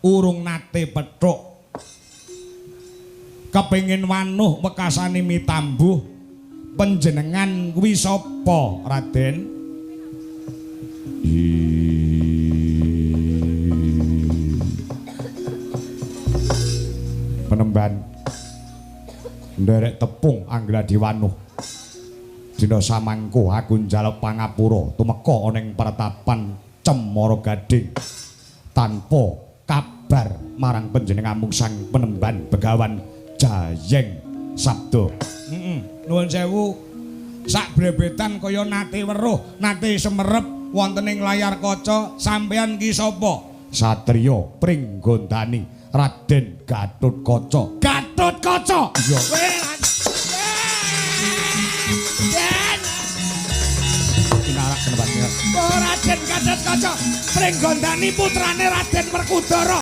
urung nate pethuk. Kepengin wanuh wekasane mitambuh panjenengan kuwi sapa, Raden? Penemban nderek tepung Anggradi Wanuh. Dina samangko aku njaluk pangapura tumeka ana ing pertapan Cemara Gading tanpa kabar marang panjenengan sang Penemban Begawan Jayeng Sabda. Nuwun sewu, sak brebetan kaya nate weruh, nate semerep wonten ing layar kaca, sampeyan ki sapa? Satriya Pringgondani Raden Gatotkaca. Gatotkaca. Iya. Pinarak penemban. Oh, Raden Gatotkaca, Pringgondani putrane Raden Werkudara.